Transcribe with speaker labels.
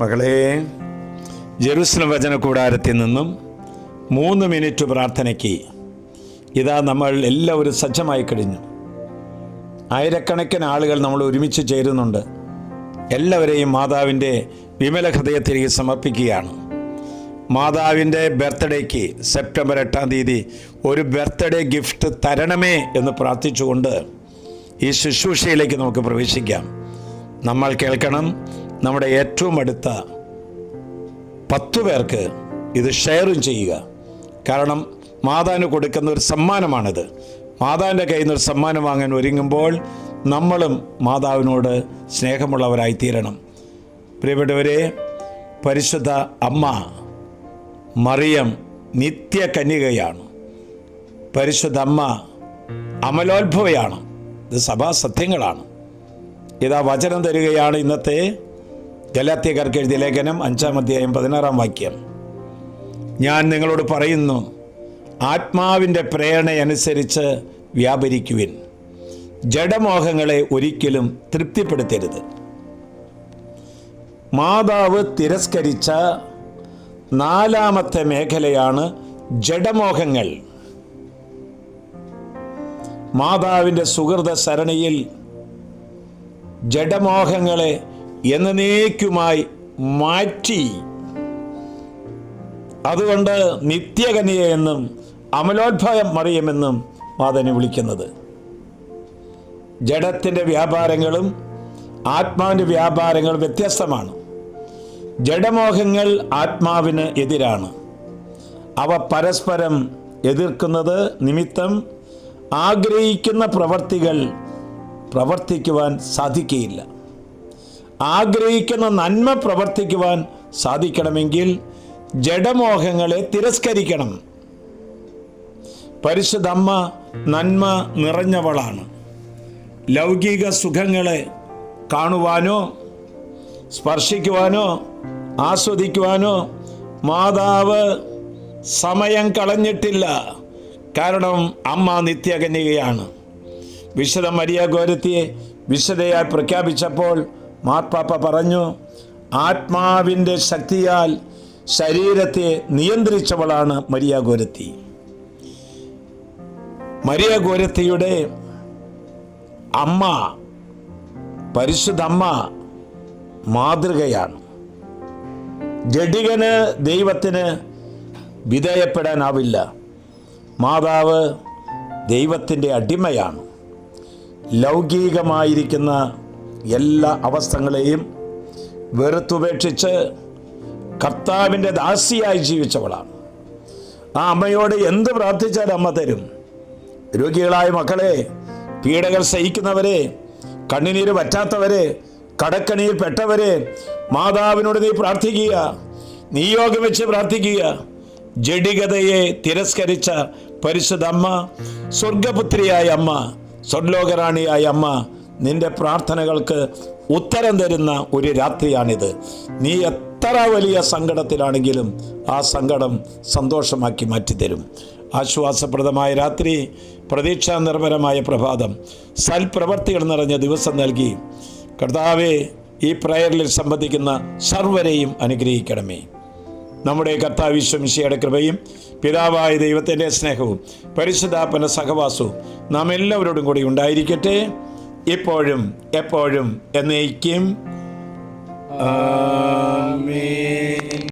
Speaker 1: മകളെ, ജെറുസലം വചന കൂടാരത്തിൽ നിന്നും 3 മിനിറ്റ് പ്രാർത്ഥനയ്ക്ക് ഇതാ നമ്മൾ എല്ലാവരും സജ്ജമായി കഴിഞ്ഞു. ആയിരക്കണക്കിന് ആളുകൾ നമ്മൾ ഒരുമിച്ച് ചേരുന്നുണ്ട്. എല്ലാവരെയും മാതാവിൻ്റെ വിമല ഹൃദയത്തിലേക്ക് സമർപ്പിക്കുകയാണ്. മാതാവിൻ്റെ ബർത്ത്ഡേക്ക് സെപ്റ്റംബർ 8-ാം തീയതി ഒരു ബർത്ത്ഡേ ഗിഫ്റ്റ് തരണമേ എന്ന് പ്രാർത്ഥിച്ചുകൊണ്ട് ഈ ശുശ്രൂഷയിലേക്ക് നമുക്ക് പ്രവേശിക്കാം. നമ്മൾ കേൾക്കണം. നമ്മുടെ ഏറ്റവും അടുത്ത 10 പേർക്ക് ഇത് ഷെയറും ചെയ്യുക. കാരണം മാതാവിന് കൊടുക്കുന്ന ഒരു സമ്മാനമാണിത്. മാതാവിൻ്റെ കയ്യിൽ നിന്നൊരു സമ്മാനം വാങ്ങാൻ ഒരുങ്ങുമ്പോൾ നമ്മളും മാതാവിനോട് സ്നേഹമുള്ളവരായി തീരണം. പ്രിയപ്പെട്ടവരെ, പരിശുദ്ധ അമ്മ മറിയം നിത്യകന്യകയാണ്. പരിശുദ്ധ അമ്മ അമലോത്ഭവയാണ്. ഇത് സഭാസത്യങ്ങളാണ്. ഇതാ വചനം തരികയാണ്. ഇന്നത്തെ ഗലാത്യക്കാർക്ക് എഴുതിയ ലേഖനം 5-ാം അധ്യായം 16-ാം വാക്യം. ഞാൻ നിങ്ങളോട് പറയുന്നു, ആത്മാവിൻ്റെ പ്രേരണയനുസരിച്ച് വ്യാപരിക്കുവിൻ, ജഡമോഹങ്ങളെ ഒരിക്കലും തൃപ്തിപ്പെടുത്തരുത്. മാതാവ് തിരസ്കരിച്ച 4-ാമത്തെ മേഖലയാണ് ജഡമോഹങ്ങൾ. മാതാവിൻ്റെ സുഹൃത സരണിയിൽ ജഡമോഹങ്ങളെ എന്നേക്കുമായി മാറ്റി. അതുകൊണ്ട് നിത്യകന്യ എന്നും അമലോത്ഭവം മറിയമെന്നും മാതാവിനെ വിളിക്കുന്നത്. ജഡത്തിൻ്റെ വ്യാപാരങ്ങളും ആത്മാവിൻ്റെ വ്യാപാരങ്ങളും വ്യത്യസ്തമാണ്. ജഡമോഹങ്ങൾ ആത്മാവിന് എതിരാണ്. അവ പരസ്പരം എതിർക്കുന്നത് നിമിത്തം ആഗ്രഹിക്കുന്ന പ്രവർത്തികൾ പ്രവർത്തിക്കുവാൻ സാധിക്കുകയില്ല. ആഗ്രഹിക്കുന്ന നന്മ പ്രവർത്തിക്കുവാൻ സാധിക്കണമെങ്കിൽ ജഡമോഹങ്ങളെ തിരസ്കരിക്കണം. പരിശുദ്ധ അമ്മ നന്മ നിറഞ്ഞവളാണ്. ലൗകിക സുഖങ്ങളെ കാണുവാനോ സ്പർശിക്കുവാനോ ആസ്വദിക്കുവാനോ മാതാവ് സമയം കളഞ്ഞിട്ടില്ല. കാരണം അമ്മ നിത്യകന്യകയാണ്. വിശുദ്ധ മരിയ ഗോരത്തിയെ വിശുദ്ധയായി പ്രഖ്യാപിച്ചപ്പോൾ മാർപ്പാപ്പ പറഞ്ഞു, ആത്മാവിൻ്റെ ശക്തിയാൽ ശരീരത്തെ നിയന്ത്രിച്ചവളാണ് മരിയ ഗോരത്തി. മരിയ ഗോരത്തിയുടെ അമ്മ, പരിശുദ്ധ അമ്മ മാതൃകയാണ്. ജഡികന് ദൈവത്തിന് വിധേയപ്പെടാനാവില്ല. മാതാവ് ദൈവത്തിൻ്റെ അടിമയാണ്. ലൗകികമായിരിക്കുന്ന എല്ലാ അവസ്ഥകളെയും വെറുത്തുപേക്ഷിച്ച് കർത്താവിൻ്റെ ദാസിയായി ജീവിച്ചവളാണ്. ആ അമ്മയോട് എന്ത് പ്രാർത്ഥിച്ചാലും അമ്മ തരും. രോഗികളായ മക്കളെ, പീഡകൾ സഹിക്കുന്നവരെ, കണ്ണുനീര് പറ്റാത്തവരെ, കടക്കണിയിൽ പെട്ടവരെ, മാതാവിനോട് നീ പ്രാർത്ഥിക്കുക. നിയോഗം വെച്ച് പ്രാർത്ഥിക്കുക. ജഡികതയെ തിരസ്കരിച്ച പരിശുദ്ധ അമ്മ, സ്വർഗപുത്രിയായ അമ്മ, സ്വർലോകറാണിയായ അമ്മ, നിന്റെ പ്രാർത്ഥനകൾക്ക് ഉത്തരം തരുന്ന ഒരു രാത്രിയാണിത്. നീ എത്ര വലിയ സങ്കടത്തിലാണെങ്കിലും ആ സങ്കടം സന്തോഷമാക്കി മാറ്റിത്തരും. ആശ്വാസപ്രദമായ രാത്രി, പ്രതീക്ഷാ നിർഭരമായ പ്രഭാതം, സൽപ്രവർത്തികൾ നിറഞ്ഞ ദിവസം നൽകി കർത്താവേ, ഈ പ്രയറിൽ സംബന്ധിക്കുന്ന സർവരെയും അനുഗ്രഹിക്കണമേ. നമ്മുടെ കർത്താവ് ഈശോ മിശിഹായുടെ കൃപയും പിതാവായ ദൈവത്തിൻ്റെ സ്നേഹവും പരിശുദ്ധാത്മൻ്റെ സഹവാസവും നാം എല്ലാവരോടും കൂടി ഉണ്ടായിരിക്കട്ടെ, ഇപ്പോഴും എപ്പോഴും എന്നേക്കും.